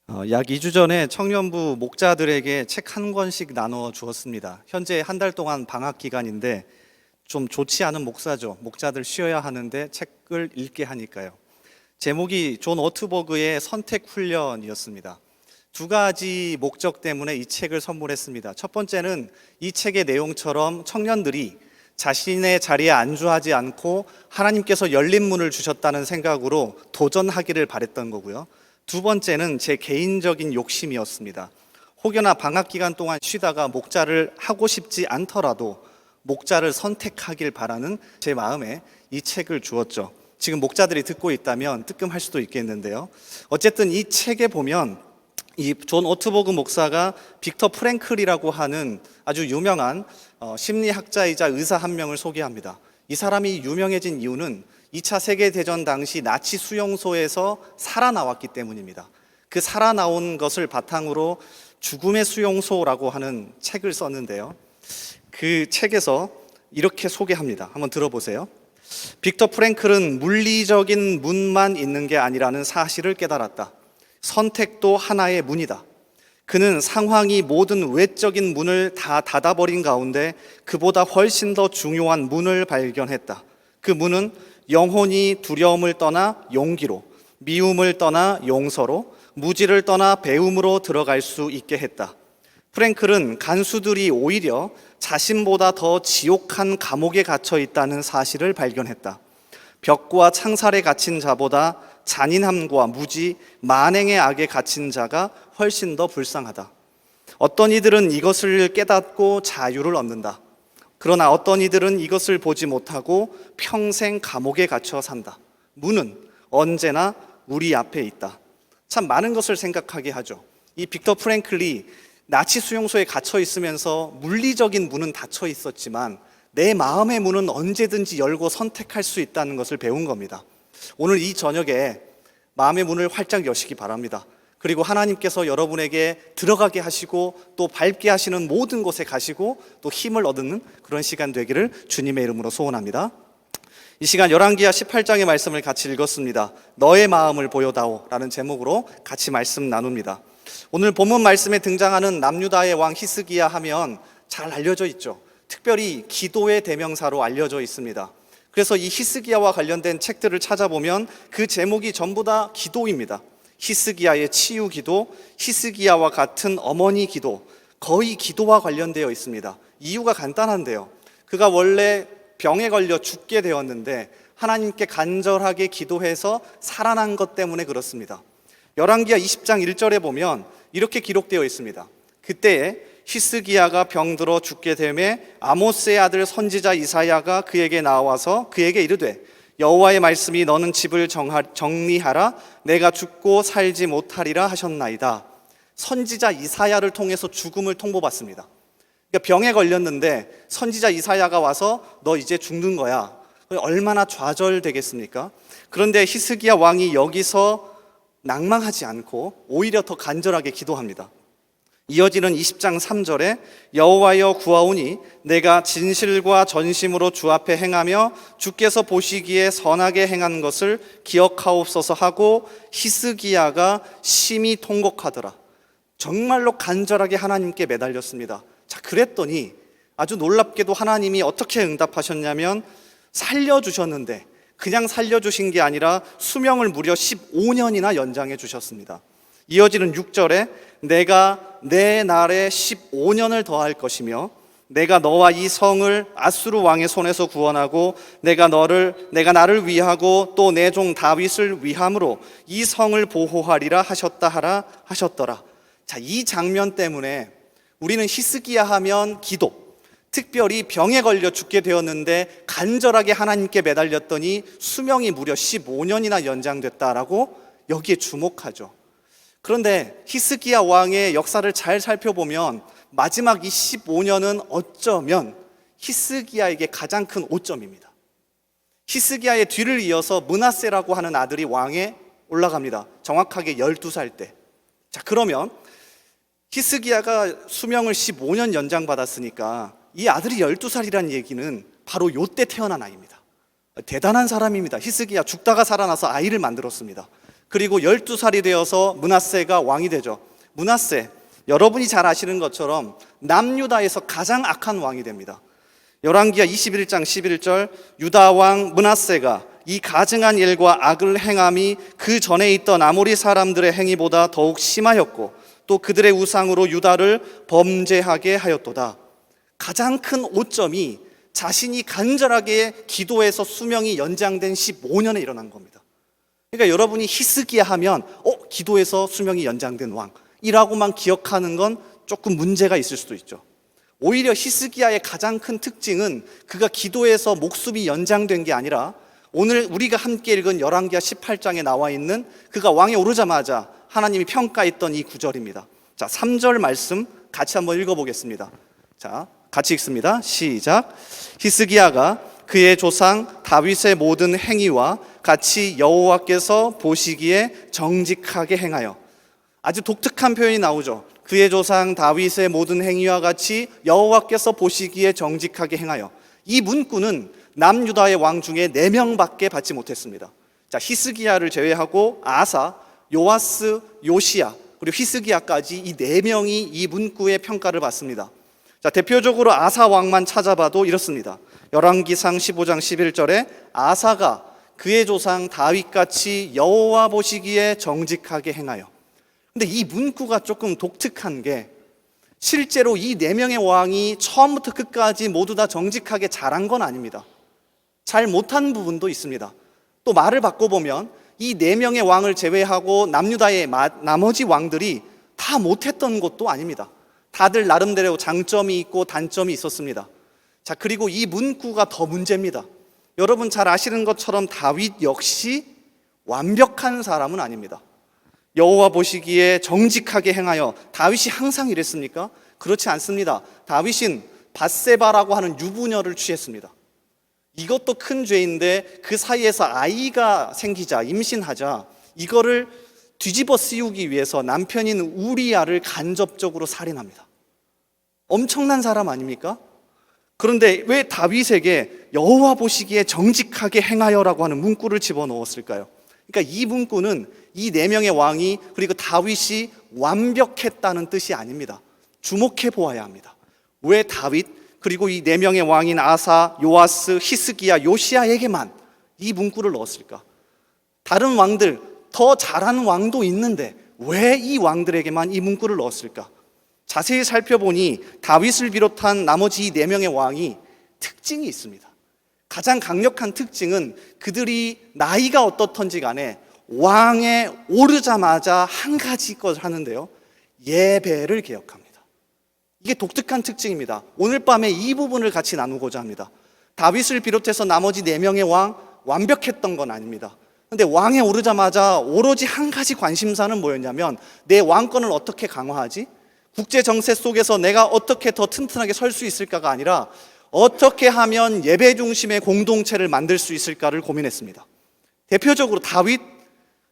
약 2주 전에 청년부 목자들에게 책 한 권씩 나눠 주었습니다. 현재 한 달 동안 방학 기간인데 좀 좋지 않은 목사죠. 목자들 쉬어야 하는데 책을 읽게 하니까요. 제목이 존 오트버그의 선택 훈련이었습니다. 두 가지 목적 때문에 이 책을 선물했습니다. 첫 번째는 이 책의 내용처럼 청년들이 자신의 자리에 안주하지 않고 하나님께서 열린 문을 주셨다는 생각으로 도전하기를 바랬던 거고요. 두 번째는 제 개인적인 욕심이었습니다. 혹여나 방학 기간 동안 쉬다가 목자를 하고 싶지 않더라도 목자를 선택하길 바라는 제 마음에 이 책을 주었죠. 지금 목자들이 듣고 있다면 뜨끔할 수도 있겠는데요. 어쨌든 이 책에 보면 이 존 오트버그 목사가 빅터 프랭클이라고 하는 아주 유명한 심리학자이자 의사 한 명을 소개합니다. 이 사람이 유명해진 이유는 2차 세계대전 당시 나치 수용소에서 살아나왔기 때문입니다. 그 살아나온 것을 바탕으로 죽음의 수용소라고 하는 책을 썼는데요. 그 책에서 이렇게 소개합니다. 한번 들어보세요. 빅터 프랭클은 물리적인 문만 있는 게 아니라는 사실을 깨달았다. 선택도 하나의 문이다. 그는 상황이 모든 외적인 문을 다 닫아버린 가운데 그보다 훨씬 더 중요한 문을 발견했다. 그 문은 영혼이 두려움을 떠나 용기로, 미움을 떠나 용서로, 무지를 떠나 배움으로 들어갈 수 있게 했다. 프랭클은 간수들이 오히려 자신보다 더 지옥한 감옥에 갇혀 있다는 사실을 발견했다. 벽과 창살에 갇힌 자보다 잔인함과 무지, 만행의 악에 갇힌 자가 훨씬 더 불쌍하다. 어떤 이들은 이것을 깨닫고 자유를 얻는다. 그러나 어떤 이들은 이것을 보지 못하고 평생 감옥에 갇혀 산다. 문은 언제나 우리 앞에 있다. 참 많은 것을 생각하게 하죠. 이 빅터 프랭클이 나치 수용소에 갇혀 있으면서 물리적인 문은 닫혀 있었지만 내 마음의 문은 언제든지 열고 선택할 수 있다는 것을 배운 겁니다. 오늘 이 저녁에 마음의 문을 활짝 여시기 바랍니다. 그리고 하나님께서 여러분에게 들어가게 하시고 또 밟게 하시는 모든 곳에 가시고 또 힘을 얻는 그런 시간 되기를 주님의 이름으로 소원합니다. 이 시간 열왕기하 18장의 말씀을 같이 읽었습니다. 너의 마음을 보여다오 라는 제목으로 같이 말씀 나눕니다. 오늘 본문 말씀에 등장하는 남유다의 왕 히스기야 하면 잘 알려져 있죠. 특별히 기도의 대명사로 알려져 있습니다. 그래서 이 히스기야와 관련된 책들을 찾아보면 그 제목이 전부 다 기도입니다. 히스기야의 치유 기도, 히스기야와 같은 어머니 기도, 거의 기도와 관련되어 있습니다. 이유가 간단한데요. 그가 원래 병에 걸려 죽게 되었는데 하나님께 간절하게 기도해서 살아난 것 때문에 그렇습니다. 열왕기하 20장 1절에 보면 이렇게 기록되어 있습니다. 그때에 히스기야가 병들어 죽게 되매 아모스의 아들 선지자 이사야가 그에게 나와서 그에게 이르되 여호와의 말씀이 너는 집을 정리하라 내가 죽고 살지 못하리라 하셨나이다. 선지자 이사야를 통해서 죽음을 통보받습니다. 그러니까 병에 걸렸는데 선지자 이사야가 와서 너 이제 죽는 거야. 얼마나 좌절되겠습니까? 그런데 히스기야 왕이 여기서 낭망하지 않고 오히려 더 간절하게 기도합니다. 이어지는 20장 3절에 여호와여 구하오니 내가 진실과 전심으로 주 앞에 행하며 주께서 보시기에 선하게 행한 것을 기억하옵소서 하고 히스기야가 심히 통곡하더라. 정말로 간절하게 하나님께 매달렸습니다. 자, 그랬더니 아주 놀랍게도 하나님이 어떻게 응답하셨냐면 살려주셨는데 그냥 살려주신 게 아니라 수명을 무려 15년이나 연장해 주셨습니다. 이어지는 6절에 내가 내 날에 15년을 더할 것이며 내가 너와 이 성을 아수르 왕의 손에서 구원하고 내가 나를 위하고 또 내 종 다윗을 위함으로 이 성을 보호하리라 하셨더라. 자, 이 장면 때문에 우리는 히스기야 하면 기도, 특별히 병에 걸려 죽게 되었는데 간절하게 하나님께 매달렸더니 수명이 무려 15년이나 연장됐다라고 여기에 주목하죠. 그런데 히스기야 왕의 역사를 잘 살펴보면 마지막 이 15년은 어쩌면 히스기야에게 가장 큰 오점입니다. 히스기야의 뒤를 이어서 므낫세라고 하는 아들이 왕에 올라갑니다. 정확하게 12살 때. 자, 그러면 히스기야가 수명을 15년 연장받았으니까 이 아들이 12살이라는 얘기는 바로 요때 태어난 아이입니다. 대단한 사람입니다. 히스기야 죽다가 살아나서 아이를 만들었습니다. 그리고 12살이 되어서 므낫세가 왕이 되죠. 므낫세, 여러분이 잘 아시는 것처럼 남유다에서 가장 악한 왕이 됩니다. 열왕기하 21장 11절, 유다 왕 므낫세가 이 가증한 일과 악을 행함이 그 전에 있던 아모리 사람들의 행위보다 더욱 심하였고 또 그들의 우상으로 유다를 범죄하게 하였도다. 가장 큰 오점이 자신이 간절하게 기도해서 수명이 연장된 15년에 일어난 겁니다. 그러니까 여러분이 히스기야 하면 기도해서 수명이 연장된 왕이라고만 기억하는 건 조금 문제가 있을 수도 있죠. 오히려 히스기야의 가장 큰 특징은 그가 기도해서 목숨이 연장된 게 아니라 오늘 우리가 함께 읽은 열왕기하 18장에 나와 있는 그가 왕에 오르자마자 하나님이 평가했던 이 구절입니다. 자, 3절 말씀 같이 한번 읽어보겠습니다. 자, 같이 읽습니다. 시작. 히스기야가 그의 조상 다윗의 모든 행위와 같이 여호와께서 보시기에 정직하게 행하여, 아주 독특한 표현이 나오죠. 그의 조상 다윗의 모든 행위와 같이 여호와께서 보시기에 정직하게 행하여. 이 문구는 남유다의 왕 중에 4명밖에 받지 못했습니다. 자, 히스기야를 제외하고 아사, 요아스, 요시야 그리고 히스기야까지 이 4명이 이 문구의 평가를 받습니다. 자, 대표적으로 아사 왕만 찾아봐도 이렇습니다. 열왕기상 15장 11절에 아사가 그의 조상 다윗같이 여호와 보시기에 정직하게 행하여. 근데 이 문구가 조금 독특한 게 실제로 이 4명의 왕이 처음부터 끝까지 모두 다 정직하게 잘한 건 아닙니다. 잘 못한 부분도 있습니다. 또 말을 바꿔보면 이 4명의 왕을 제외하고 남유다의 나머지 왕들이 다 못했던 것도 아닙니다. 다들 나름대로 장점이 있고 단점이 있었습니다. 자, 그리고 이 문구가 더 문제입니다. 여러분 잘 아시는 것처럼 다윗 역시 완벽한 사람은 아닙니다. 여호와 보시기에 정직하게 행하여. 다윗이 항상 이랬습니까? 그렇지 않습니다. 다윗은 밧세바라고 하는 유부녀를 취했습니다. 이것도 큰 죄인데 그 사이에서 아이가 생기자, 임신하자 이거를 뒤집어 씌우기 위해서 남편인 우리야를 간접적으로 살인합니다. 엄청난 사람 아닙니까? 그런데 왜 다윗에게 여호와 보시기에 정직하게 행하여라고 하는 문구를 집어넣었을까요? 그러니까 이 문구는 이 4명의 왕이 그리고 다윗이 완벽했다는 뜻이 아닙니다. 주목해 보아야 합니다. 왜 다윗 그리고 이 4명의 왕인 아사, 요아스, 히스기야, 요시야에게만 이 문구를 넣었을까? 다른 왕들, 더 잘한 왕도 있는데 왜 이 왕들에게만 이 문구를 넣었을까? 자세히 살펴보니 다윗을 비롯한 나머지 이 4명의 왕이 특징이 있습니다. 가장 강력한 특징은 그들이 나이가 어떻든지 간에 왕에 오르자마자 한 가지 것을 하는데요, 예배를 개혁합니다. 이게 독특한 특징입니다. 오늘 밤에 이 부분을 같이 나누고자 합니다. 다윗을 비롯해서 나머지 4명의 왕 완벽했던 건 아닙니다. 근데 왕에 오르자마자 오로지 한 가지 관심사는 뭐였냐면 내 왕권을 어떻게 강화하지? 국제 정세 속에서 내가 어떻게 더 튼튼하게 설 수 있을까가 아니라 어떻게 하면 예배 중심의 공동체를 만들 수 있을까를 고민했습니다. 대표적으로 다윗,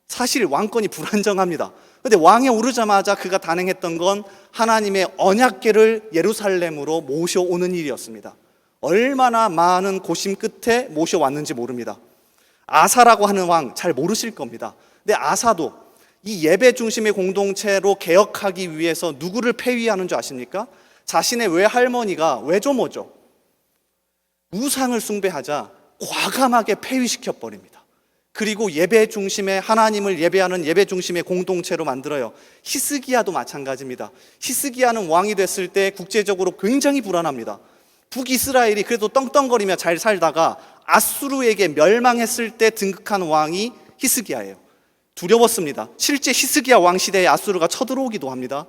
사실 왕권이 불안정합니다. 그런데 왕에 오르자마자 그가 단행했던 건 하나님의 언약궤를 예루살렘으로 모셔오는 일이었습니다. 얼마나 많은 고심 끝에 모셔왔는지 모릅니다. 아사라고 하는 왕 잘 모르실 겁니다. 근데 아사도 이 예배 중심의 공동체로 개혁하기 위해서 누구를 폐위하는 줄 아십니까? 자신의 외할머니가 외조모죠. 우상을 숭배하자 과감하게 폐위시켜버립니다. 그리고 예배 중심의 하나님을 예배하는 예배 중심의 공동체로 만들어요. 히스기야도 마찬가지입니다. 히스기야는 왕이 됐을 때 국제적으로 굉장히 불안합니다. 북이스라엘이 그래도 떵떵거리며 잘 살다가 아수르에게 멸망했을 때 등극한 왕이 히스기야예요. 두려웠습니다. 실제 히스기야 왕 시대에 아수르가 쳐들어오기도 합니다.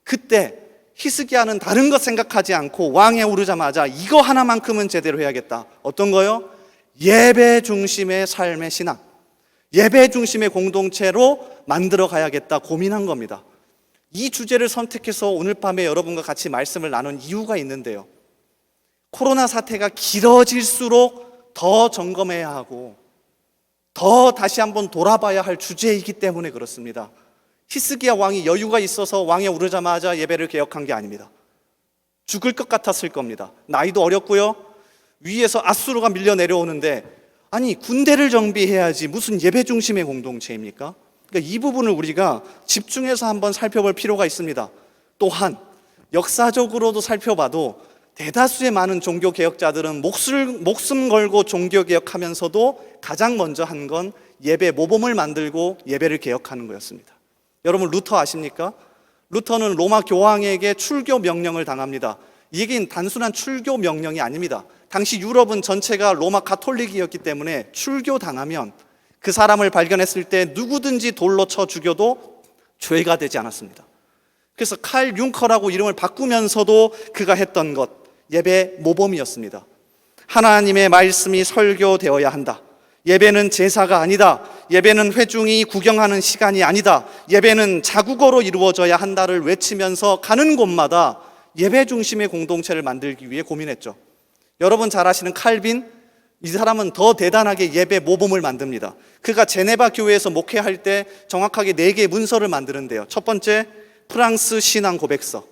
그때 히스기야는 다른 것 생각하지 않고 왕에 오르자마자 이거 하나만큼은 제대로 해야겠다. 어떤 거요? 예배 중심의 삶의 신앙, 예배 중심의 공동체로 만들어 가야겠다 고민한 겁니다. 이 주제를 선택해서 오늘 밤에 여러분과 같이 말씀을 나눈 이유가 있는데요, 코로나 사태가 길어질수록 더 점검해야 하고 더 다시 한번 돌아봐야 할 주제이기 때문에 그렇습니다. 히스기야 왕이 여유가 있어서 왕에 오르자마자 예배를 개혁한 게 아닙니다. 죽을 것 같았을 겁니다. 나이도 어렸고요, 위에서 아수르가 밀려 내려오는데 아니 군대를 정비해야지 무슨 예배 중심의 공동체입니까? 그러니까 이 부분을 우리가 집중해서 한번 살펴볼 필요가 있습니다. 또한 역사적으로도 살펴봐도 대다수의 많은 종교개혁자들은 목숨 걸고 종교개혁하면서도 가장 먼저 한 건 예배 모범을 만들고 예배를 개혁하는 거였습니다. 여러분 루터 아십니까? 루터는 로마 교황에게 출교 명령을 당합니다. 이 얘기는 단순한 출교 명령이 아닙니다. 당시 유럽은 전체가 로마 가톨릭이었기 때문에 출교당하면 그 사람을 발견했을 때 누구든지 돌로 쳐 죽여도 죄가 되지 않았습니다. 그래서 칼 융커라고 이름을 바꾸면서도 그가 했던 것, 예배 모범이었습니다. 하나님의 말씀이 설교되어야 한다. 예배는 제사가 아니다. 예배는 회중이 구경하는 시간이 아니다. 예배는 자국어로 이루어져야 한다를 외치면서 가는 곳마다 예배 중심의 공동체를 만들기 위해 고민했죠. 여러분 잘 아시는 칼빈, 이 사람은 더 대단하게 예배 모범을 만듭니다. 그가 제네바 교회에서 목회할 때 정확하게 4개의 문서를 만드는데요. 첫 번째, 프랑스 신앙 고백서.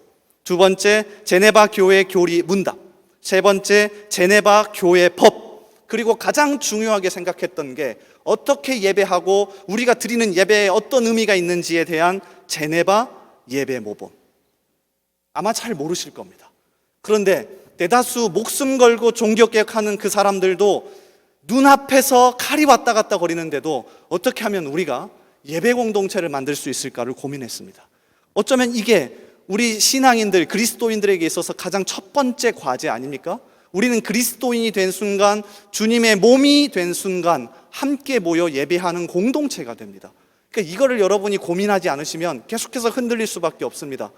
두 번째, 제네바 교회 교리 문답. 세 번째, 제네바 교회 법. 그리고 가장 중요하게 생각했던 게 어떻게 예배하고 우리가 드리는 예배에 어떤 의미가 있는지에 대한 제네바 예배 모범. 아마 잘 모르실 겁니다. 그런데 대다수 목숨 걸고 종교개혁하는 그 사람들도 눈앞에서 칼이 왔다 갔다 거리는데도 어떻게 하면 우리가 예배 공동체를 만들 수 있을까를 고민했습니다. 어쩌면 이게 우리 신앙인들, 그리스도인들에게 있어서 가장 첫 번째 과제 아닙니까? 우리는 그리스도인이 된 순간, 주님의 몸이 된 순간 함께 모여 예배하는 공동체가 됩니다. 그러니까 이거를 여러분이 고민하지 않으시면 계속해서 흔들릴 수밖에 없습니다.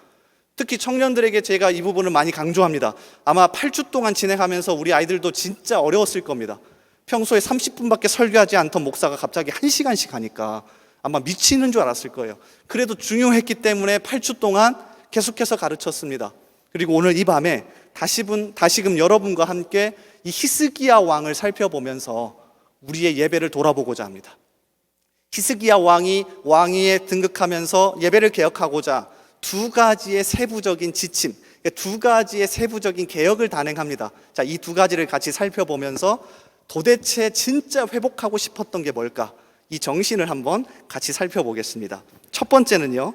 특히 청년들에게 제가 이 부분을 많이 강조합니다. 아마 8주 동안 진행하면서 우리 아이들도 진짜 어려웠을 겁니다. 평소에 30분밖에 설교하지 않던 목사가 갑자기 1시간씩 하니까 아마 미치는 줄 알았을 거예요. 그래도 중요했기 때문에 8주 동안 계속해서 가르쳤습니다. 그리고 오늘 이 밤에 다시금 여러분과 함께 이 히스기야 왕을 살펴보면서 우리의 예배를 돌아보고자 합니다. 히스기야 왕이 왕위에 등극하면서 예배를 개혁하고자 2가지의 세부적인 지침, 2가지의 세부적인 개혁을 단행합니다. 자, 이 2가지를 같이 살펴보면서 도대체 진짜 회복하고 싶었던 게 뭘까? 이 정신을 한번 같이 살펴보겠습니다. 첫 번째는요,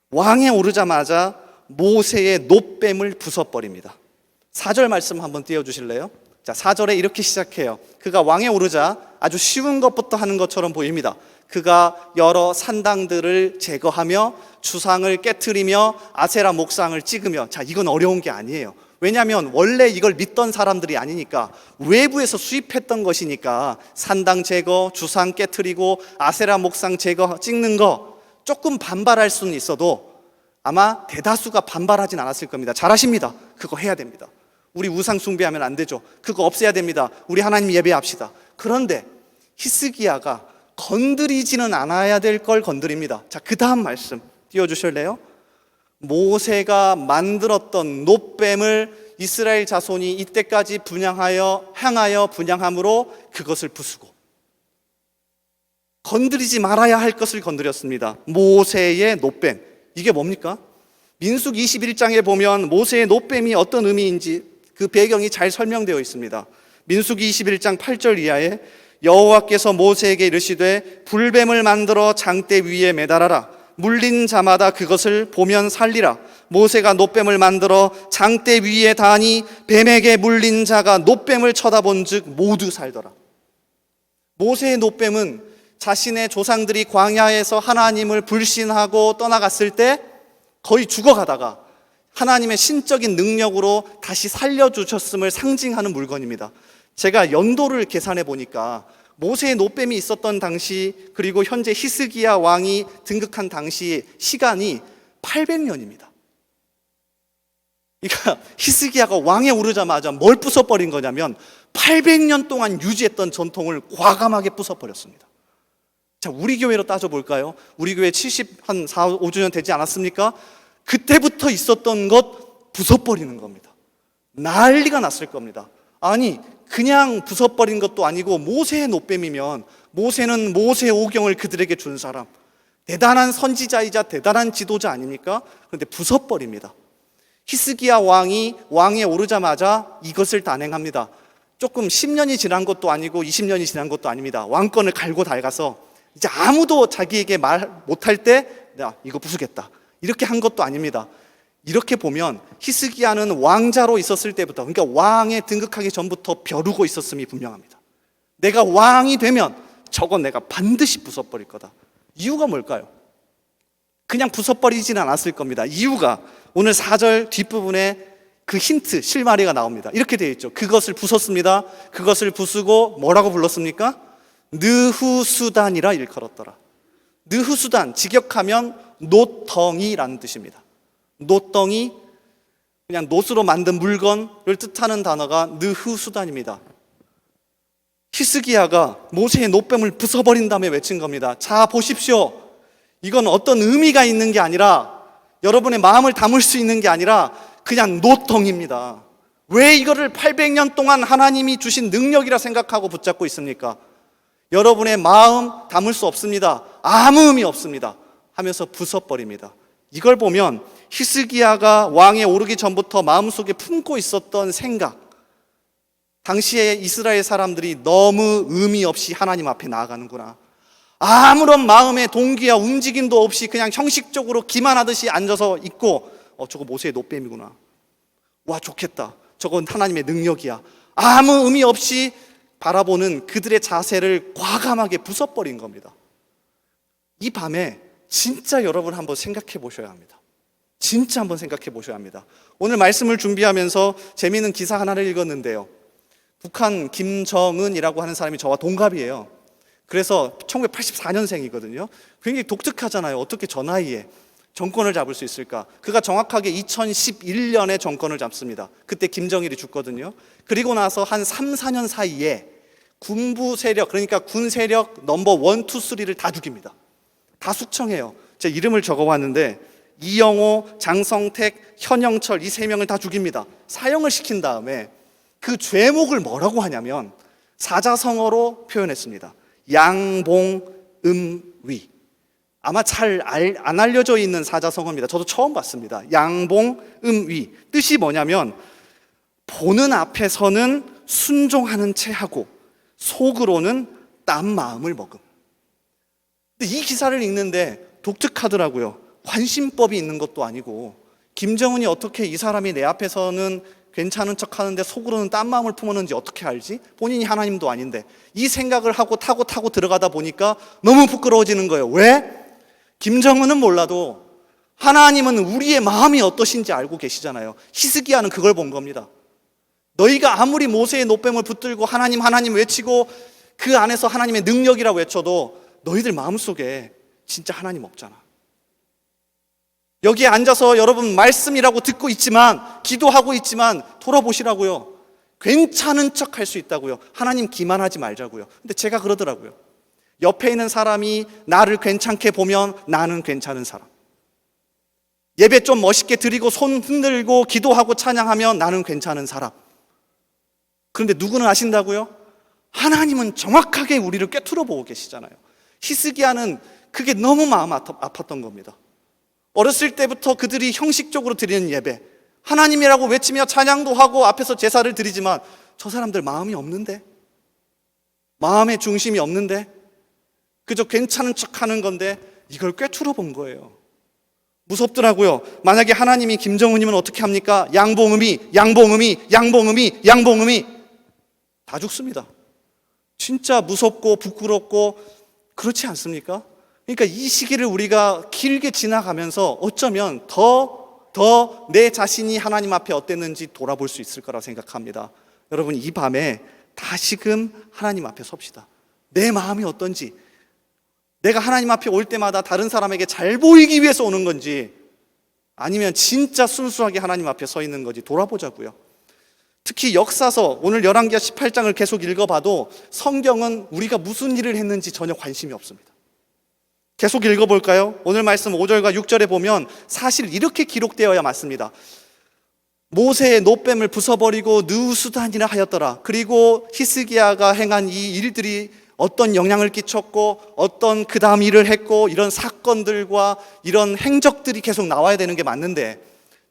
왕에 오르자마자 모세의 노뱀을 부숴버립니다. 4절 말씀 한번 띄워주실래요? 자, 4절에 이렇게 시작해요. 그가 왕에 오르자 아주 쉬운 것부터 하는 것처럼 보입니다. 그가 여러 산당들을 제거하며 주상을 깨트리며 아세라 목상을 찍으며, 자, 이건 어려운 게 아니에요. 왜냐하면 원래 이걸 믿던 사람들이 아니니까, 외부에서 수입했던 것이니까 산당 제거, 주상 깨트리고 아세라 목상 제거 찍는 거 조금 반발할 수는 있어도 아마 대다수가 반발하진 않았을 겁니다. 잘 아십니다. 그거 해야 됩니다. 우리 우상 숭배하면 안 되죠. 그거 없애야 됩니다. 우리 하나님 예배합시다. 그런데 히스기야가 건드리지는 않아야 될 걸 건드립니다. 자, 그 다음 말씀 띄워주실래요? 모세가 만들었던 노뱀을 이스라엘 자손이 이때까지 향하여 분향함으로 그것을 부수고, 건드리지 말아야 할 것을 건드렸습니다. 모세의 노뱀. 이게 뭡니까? 민수기 21장에 보면 모세의 노뱀이 어떤 의미인지 그 배경이 잘 설명되어 있습니다. 민수기 21장 8절 이하에 여호와께서 모세에게 이르시되 불뱀을 만들어 장대 위에 매달아라. 물린 자마다 그것을 보면 살리라. 모세가 노뱀을 만들어 장대 위에 다니 뱀에게 물린 자가 노뱀을 쳐다본 즉 모두 살더라. 모세의 노뱀은 자신의 조상들이 광야에서 하나님을 불신하고 떠나갔을 때 거의 죽어가다가 하나님의 신적인 능력으로 다시 살려주셨음을 상징하는 물건입니다. 제가 연도를 계산해 보니까 모세의 노뱀이 있었던 당시, 그리고 현재 히스기야 왕이 등극한 당시 시간이 800년입니다. 그러니까 히스기야가 왕에 오르자마자 뭘 부숴버린 거냐면 800년 동안 유지했던 전통을 과감하게 부숴버렸습니다. 자, 우리 교회로 따져볼까요? 우리 교회 4, 5주년 되지 않았습니까? 그때부터 있었던 것 부숴버리는 겁니다. 난리가 났을 겁니다. 아니, 그냥 부숴버린 것도 아니고 모세의 노뱀이면 모세는 모세 오경을 그들에게 준 사람, 대단한 선지자이자 대단한 지도자 아닙니까? 그런데 부숴버립니다. 히스기야 왕이 왕에 오르자마자 이것을 단행합니다. 조금 10년이 지난 것도 아니고 20년이 지난 것도 아닙니다. 왕권을 갈고 닳아서 이제 아무도 자기에게 말 못할 때 내가 이거 부수겠다 이렇게 한 것도 아닙니다. 이렇게 보면 히스기야는 왕자로 있었을 때부터, 그러니까 왕에 등극하기 전부터 벼르고 있었음이 분명합니다. 내가 왕이 되면 저건 내가 반드시 부숴버릴 거다. 이유가 뭘까요? 그냥 부숴버리진 않았을 겁니다. 이유가 오늘 4절 뒷부분에 그 힌트, 실마리가 나옵니다. 이렇게 되어 있죠. 그것을 부쉈습니다. 그것을 부수고 뭐라고 불렀습니까? 느후수단이라 일컬었더라. 느후수단, 직역하면 노덩이라는 뜻입니다. 노덩이, 그냥 노스로 만든 물건을 뜻하는 단어가 느후수단입니다. 히스기야가 모세의 노뱀을 부숴버린 다음에 외친 겁니다. 자, 보십시오. 이건 어떤 의미가 있는 게 아니라, 여러분의 마음을 담을 수 있는 게 아니라 그냥 노덩이입니다. 왜 이거를 800년 동안 하나님이 주신 능력이라 생각하고 붙잡고 있습니까? 여러분의 마음 담을 수 없습니다. 아무 의미 없습니다. 하면서 부숴버립니다. 이걸 보면 히스기야가 왕에 오르기 전부터 마음속에 품고 있었던 생각, 당시에 이스라엘 사람들이 너무 의미 없이 하나님 앞에 나아가는구나, 아무런 마음의 동기와 움직임도 없이 그냥 형식적으로 기만하듯이 앉아서 있고, 저거 모세의 노뱀이구나, 와 좋겠다, 저건 하나님의 능력이야, 아무 의미 없이 바라보는 그들의 자세를 과감하게 부숴버린 겁니다. 이 밤에 진짜 여러분 한번 생각해 보셔야 합니다. 진짜 한번 생각해 보셔야 합니다. 오늘 말씀을 준비하면서 재미있는 기사 하나를 읽었는데요, 북한 김정은이라고 하는 사람이 저와 동갑이에요. 그래서 1984년생이거든요. 굉장히 독특하잖아요. 어떻게 저 나이에 정권을 잡을 수 있을까? 그가 정확하게 2011년에 정권을 잡습니다. 그때 김정일이 죽거든요. 그리고 나서 한 3, 4년 사이에 군부 세력, 그러니까 군 세력 넘버 1, 2, 3를 다 죽입니다. 다 숙청해요. 제 이름을 적어봤는데 이영호, 장성택, 현영철 이 3명을 다 죽입니다. 사형을 시킨 다음에 그 죄목을 뭐라고 하냐면 사자성어로 표현했습니다. 양봉음위. 아마 잘 안 알려져 있는 사자성어입니다. 저도 처음 봤습니다. 양봉음위. 뜻이 뭐냐면 보는 앞에서는 순종하는 채 하고 속으로는 딴 마음을 먹음. 근데 이 기사를 읽는데 독특하더라고요. 관심법이 있는 것도 아니고, 김정은이 어떻게 이 사람이 내 앞에서는 괜찮은 척 하는데 속으로는 딴 마음을 품었는지 어떻게 알지? 본인이 하나님도 아닌데. 이 생각을 하고 타고 들어가다 보니까 너무 부끄러워지는 거예요. 왜? 김정은은 몰라도 하나님은 우리의 마음이 어떠신지 알고 계시잖아요. 히스기야는 그걸 본 겁니다. 너희가 아무리 모세의 노뱀을 붙들고 하나님 하나님 외치고 그 안에서 하나님의 능력이라 외쳐도 너희들 마음속에 진짜 하나님 없잖아. 여기에 앉아서 여러분 말씀이라고 듣고 있지만, 기도하고 있지만 돌아보시라고요. 괜찮은 척 할 수 있다고요. 하나님 기만하지 말자고요. 근데 제가 그러더라고요. 옆에 있는 사람이 나를 괜찮게 보면 나는 괜찮은 사람, 예배 좀 멋있게 드리고 손 흔들고 기도하고 찬양하면 나는 괜찮은 사람. 그런데 누구는 아신다고요? 하나님은 정확하게 우리를 꿰뚫어 보고 계시잖아요. 히스기야는 그게 너무 마음 아팠던 겁니다. 어렸을 때부터 그들이 형식적으로 드리는 예배, 하나님이라고 외치며 찬양도 하고 앞에서 제사를 드리지만 저 사람들 마음이 없는데, 마음의 중심이 없는데 그저 괜찮은 척하는 건데 이걸 꿰뚫어 본 거예요. 무섭더라고요. 만약에 하나님이 김정은이면 어떻게 합니까? 양봉음이 다 죽습니다. 진짜 무섭고 부끄럽고 그렇지 않습니까? 그러니까 이 시기를 우리가 길게 지나가면서 어쩌면 더 내 자신이 하나님 앞에 어땠는지 돌아볼 수 있을 거라고 생각합니다. 여러분, 이 밤에 다시금 하나님 앞에 섭시다. 내 마음이 어떤지, 내가 하나님 앞에 올 때마다 다른 사람에게 잘 보이기 위해서 오는 건지, 아니면 진짜 순수하게 하나님 앞에 서 있는 건지 돌아보자고요. 특히 역사서, 오늘 열왕기하 18장을 계속 읽어봐도 성경은 우리가 무슨 일을 했는지 전혀 관심이 없습니다. 계속 읽어볼까요? 오늘 말씀 5절과 6절에 보면 사실 이렇게 기록되어야 맞습니다. 모세의 노뱀을 부숴버리고 느우수단이라 하였더라. 그리고 히스기야가 행한 이 일들이 어떤 영향을 끼쳤고 어떤 그 다음 일을 했고, 이런 사건들과 이런 행적들이 계속 나와야 되는 게 맞는데,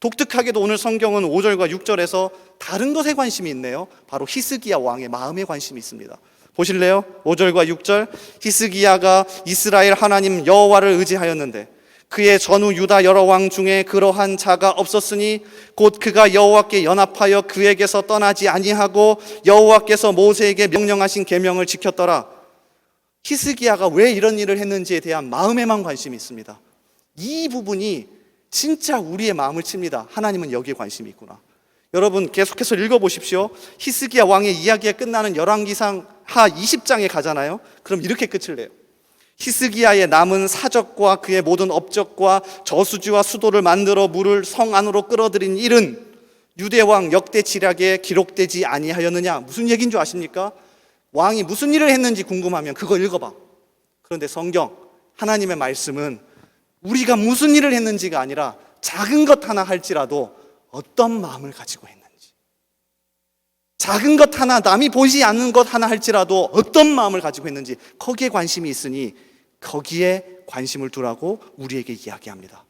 독특하게도 오늘 성경은 5절과 6절에서 다른 것에 관심이 있네요. 바로 히스기야 왕의 마음에 관심이 있습니다. 보실래요? 5절과 6절. 히스기야가 이스라엘 하나님 여호와를 의지하였는데 그의 전후 유다 여러 왕 중에 그러한 자가 없었으니 곧 그가 여호와께 연합하여 그에게서 떠나지 아니하고 여호와께서 모세에게 명령하신 계명을 지켰더라. 히스기야가 왜 이런 일을 했는지에 대한 마음에만 관심이 있습니다. 이 부분이 진짜 우리의 마음을 칩니다. 하나님은 여기에 관심이 있구나. 여러분 계속해서 읽어보십시오. 히스기야 왕의 이야기가 끝나는 열왕기상 하 20장에 가잖아요. 그럼 이렇게 끝을 내요. 히스기야의 남은 사적과 그의 모든 업적과 저수지와 수도를 만들어 물을 성 안으로 끌어들인 일은 유대왕 역대 지략에 기록되지 아니하였느냐. 무슨 얘기인 줄 아십니까? 왕이 무슨 일을 했는지 궁금하면 그거 읽어봐. 그런데 성경 하나님의 말씀은 우리가 무슨 일을 했는지가 아니라 작은 것 하나 할지라도 어떤 마음을 가지고 했는지, 작은 것 하나, 남이 보지 않는 것 하나 할지라도 어떤 마음을 가지고 했는지 거기에 관심이 있으니 거기에 관심을 두라고 우리에게 이야기합니다.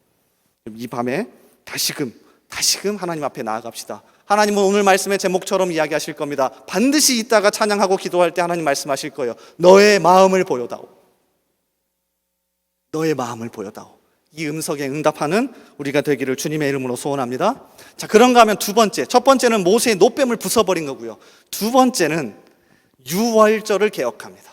이 밤에 다시금 하나님 앞에 나아갑시다. 하나님은 오늘 말씀의 제목처럼 이야기하실 겁니다. 반드시 이따가 찬양하고 기도할 때 하나님 말씀하실 거예요. 너의 마음을 보여다오. 너의 마음을 보여다오. 이 음성에 응답하는 우리가 되기를 주님의 이름으로 소원합니다. 자, 그런가 하면 두 번째. 첫 번째는 모세의 노뱀을 부숴버린 거고요. 두 번째는 유월절을 개혁합니다.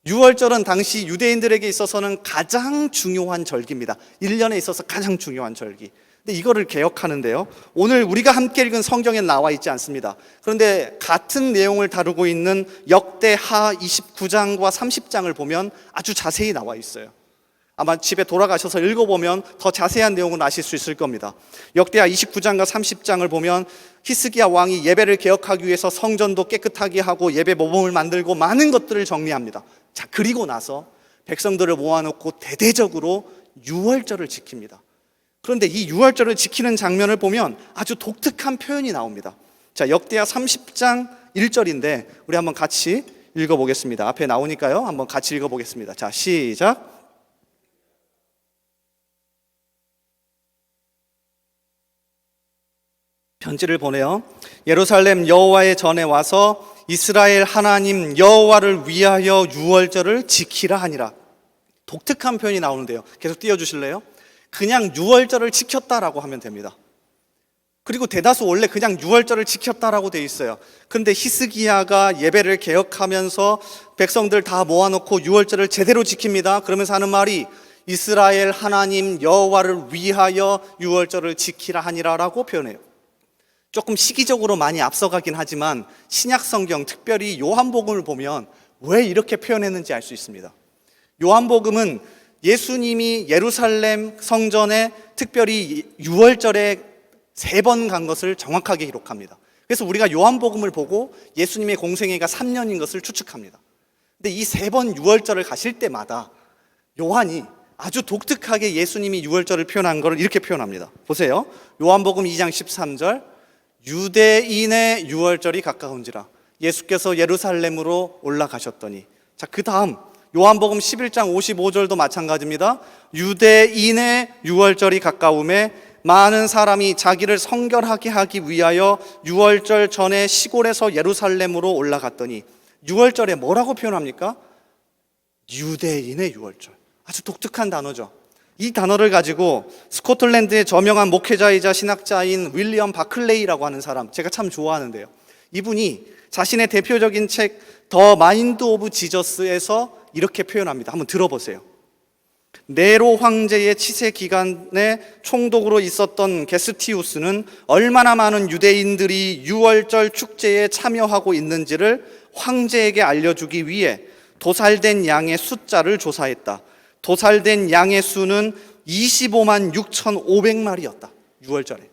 유월절은 당시 유대인들에게 있어서는 가장 중요한 절기입니다. 1년에 있어서 가장 중요한 절기. 근데 이거를 개혁하는데요. 오늘 우리가 함께 읽은 성경에 나와 있지 않습니다. 그런데 같은 내용을 다루고 있는 역대하 29장과 30장을 보면 아주 자세히 나와 있어요. 아마 집에 돌아가셔서 읽어보면 더 자세한 내용을 아실 수 있을 겁니다. 역대하 29장과 30장을 보면 히스기야 왕이 예배를 개혁하기 위해서 성전도 깨끗하게 하고 예배 모범을 만들고 많은 것들을 정리합니다. 자, 그리고 나서 백성들을 모아놓고 대대적으로 유월절을 지킵니다. 그런데 이 유월절을 지키는 장면을 보면 아주 독특한 표현이 나옵니다. 자, 역대하 30장 1절인데 우리 한번 같이 읽어보겠습니다. 앞에 나오니까요. 한번 같이 읽어보겠습니다. 자, 시작. 편지를 보내요. 예루살렘 여호와의 전에 와서 이스라엘 하나님 여호와를 위하여 유월절을 지키라 하니라. 독특한 표현이 나오는데요. 계속 띄워주실래요? 그냥 유월절을 지켰다라고 하면 됩니다. 그리고 대다수 원래 그냥 유월절을 지켰다라고 돼 있어요. 그런데 히스기야가 예배를 개혁하면서 백성들 다 모아놓고 유월절을 제대로 지킵니다. 그러면서 하는 말이 이스라엘 하나님 여호와를 위하여 유월절을 지키라 하니라라고 표현해요. 조금 시기적으로 많이 앞서가긴 하지만 신약 성경, 특별히 요한복음을 보면 왜 이렇게 표현했는지 알 수 있습니다. 요한복음은 예수님이 예루살렘 성전에 특별히 유월절에 3번 간 것을 정확하게 기록합니다. 그래서 우리가 요한복음을 보고 예수님의 공생애가 3년인 것을 추측합니다. 근데 이 3번 유월절을 가실 때마다 요한이 아주 독특하게 예수님이 유월절을 표현한 것을 이렇게 표현합니다. 보세요. 요한복음 2장 13절. 유대인의 유월절이 가까운지라 예수께서 예루살렘으로 올라가셨더니. 자, 그 다음 요한복음 11장 55절도 마찬가지입니다. 유대인의 유월절이 가까움에 많은 사람이 자기를 성결하게 하기 위하여 유월절 전에 시골에서 예루살렘으로 올라갔더니. 유월절에 뭐라고 표현합니까? 유대인의 유월절. 아주 독특한 단어죠. 이 단어를 가지고 스코틀랜드의 저명한 목회자이자 신학자인 윌리엄 바클레이라고 하는 사람, 제가 참 좋아하는데요. 이분이 자신의 대표적인 책 더 마인드 오브 지저스에서 이렇게 표현합니다. 한번 들어보세요. 네로 황제의 치세 기간에 총독으로 있었던 게스티우스는 얼마나 많은 유대인들이 유월절 축제에 참여하고 있는지를 황제에게 알려주기 위해 도살된 양의 숫자를 조사했다. 도살된 양의 수는 25만 6,500마리였다. 유월절에.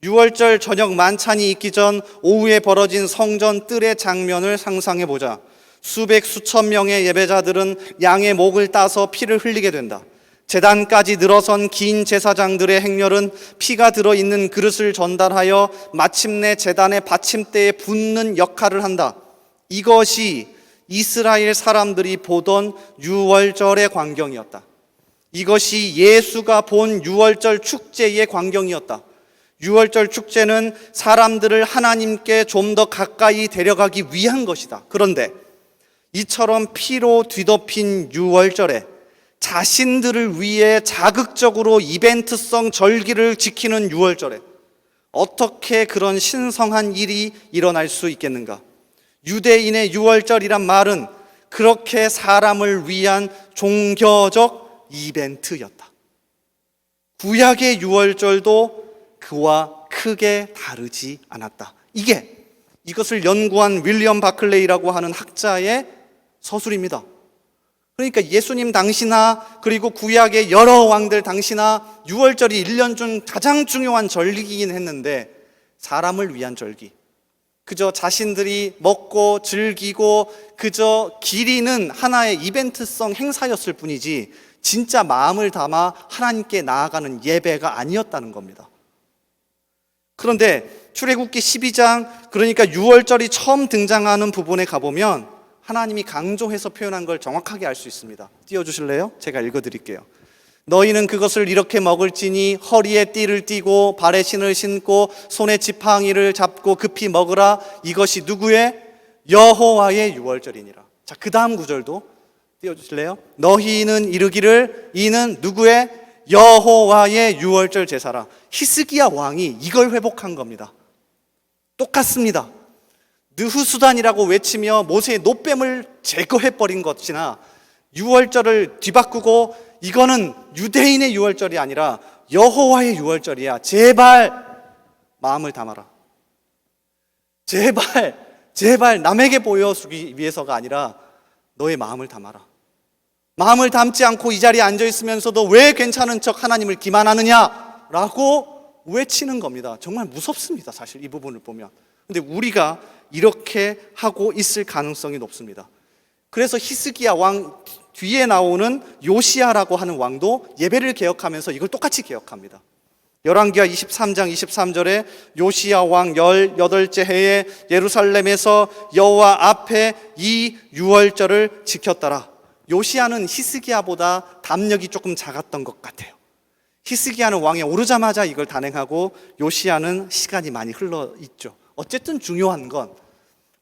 유월절 저녁 만찬이 있기 전 오후에 벌어진 성전 뜰의 장면을 상상해보자. 수백 수천 명의 예배자들은 양의 목을 따서 피를 흘리게 된다. 제단까지 늘어선 긴 제사장들의 행렬은 피가 들어있는 그릇을 전달하여 마침내 제단의 받침대에 붓는 역할을 한다. 이것이 이스라엘 사람들이 보던 유월절의 광경이었다. 이것이 예수가 본 유월절 축제의 광경이었다. 유월절 축제는 사람들을 하나님께 좀 더 가까이 데려가기 위한 것이다. 그런데 이처럼 피로 뒤덮인 유월절에 자신들을 위해 자극적으로 이벤트성 절기를 지키는 유월절에 어떻게 그런 신성한 일이 일어날 수 있겠는가? 유대인의 유월절이란 말은 그렇게 사람을 위한 종교적 이벤트였다. 구약의 유월절도 그와 크게 다르지 않았다. 이것을 연구한 윌리엄 바클레이라고 하는 학자의 서술입니다. 그러니까 예수님 당시나 그리고 구약의 여러 왕들 당시나 유월절이 1년 중 가장 중요한 절기이긴 했는데 사람을 위한 절기, 그저 자신들이 먹고 즐기고 그저 기리는 하나의 이벤트성 행사였을 뿐이지 진짜 마음을 담아 하나님께 나아가는 예배가 아니었다는 겁니다. 그런데 출애굽기 12장, 그러니까 유월절이 처음 등장하는 부분에 가보면 하나님이 강조해서 표현한 걸 정확하게 알 수 있습니다. 띄워주실래요? 제가 읽어드릴게요. 너희는 그것을 이렇게 먹을지니 허리에 띠를 띠고 발에 신을 신고 손에 지팡이를 잡고 급히 먹으라. 이것이 누구의? 여호와의 유월절이니라. 자, 그 다음 구절도 띄워주실래요? 너희는 이르기를 이는 누구의? 여호와의 유월절 제사라. 히스기야 왕이 이걸 회복한 겁니다. 똑같습니다. 느후수단이라고 외치며 모세의 노뱀을 제거해버린 것이나 유월절을 뒤바꾸고 이거는 유대인의 유월절이 아니라 여호와의 유월절이야. 제발 마음을 담아라. 제발 남에게 보여주기 위해서가 아니라 너의 마음을 담아라. 마음을 담지 않고 이 자리에 앉아있으면서도 왜 괜찮은 척 하나님을 기만하느냐라고 외치는 겁니다. 정말 무섭습니다. 사실 이 부분을 보면. 근데 우리가 이렇게 하고 있을 가능성이 높습니다. 그래서 히스기야 왕 뒤에 나오는 요시야라고 하는 왕도 예배를 개혁하면서 이걸 똑같이 개혁합니다. 열왕기하 23장 23절에 요시야 왕 18째 해에 예루살렘에서 여호와 앞에 이 유월절을 지켰더라. 요시야는 히스기야보다 담력이 조금 작았던 것 같아요. 히스기야는 왕에 오르자마자 이걸 단행하고 요시야는 시간이 많이 흘러 있죠. 어쨌든 중요한 건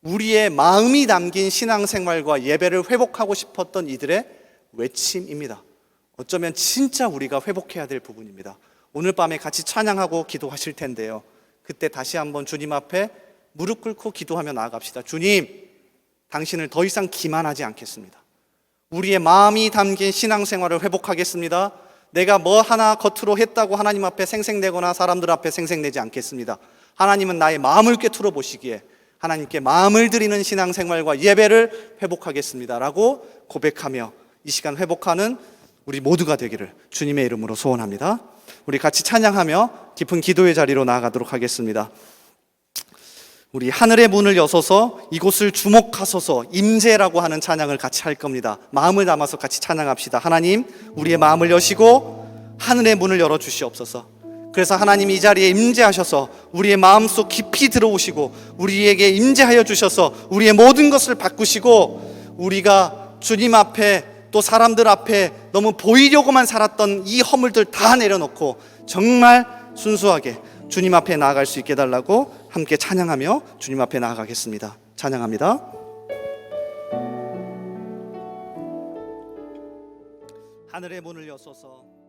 우리의 마음이 담긴 신앙생활과 예배를 회복하고 싶었던 이들의 외침입니다. 어쩌면 진짜 우리가 회복해야 될 부분입니다. 오늘 밤에 같이 찬양하고 기도하실 텐데요, 그때 다시 한번 주님 앞에 무릎 꿇고 기도하며 나아갑시다. 주님, 당신을 더 이상 기만하지 않겠습니다. 우리의 마음이 담긴 신앙생활을 회복하겠습니다. 내가 뭐 하나 겉으로 했다고 하나님 앞에 생색내거나 사람들 앞에 생색내지 않겠습니다. 하나님은 나의 마음을 꿰뚫어 보시기에 하나님께 마음을 드리는 신앙생활과 예배를 회복하겠습니다 라고 고백하며 이 시간 회복하는 우리 모두가 되기를 주님의 이름으로 소원합니다. 우리 같이 찬양하며 깊은 기도의 자리로 나아가도록 하겠습니다. 우리 하늘의 문을 여서서 이곳을 주목하소서 임재라고 하는 찬양을 같이 할 겁니다. 마음을 담아서 같이 찬양합시다. 하나님, 우리의 마음을 여시고 하늘의 문을 열어주시옵소서. 그래서 하나님이 이 자리에 임재하셔서 우리의 마음속 깊이 들어오시고 우리에게 임재하여 주셔서 우리의 모든 것을 바꾸시고 우리가 주님 앞에 또 사람들 앞에 너무 보이려고만 살았던 이 허물들 다 내려놓고 정말 순수하게 주님 앞에 나아갈 수 있게 해달라고 함께 찬양하며 주님 앞에 나아가겠습니다. 찬양합니다. 하늘의 문을 여소서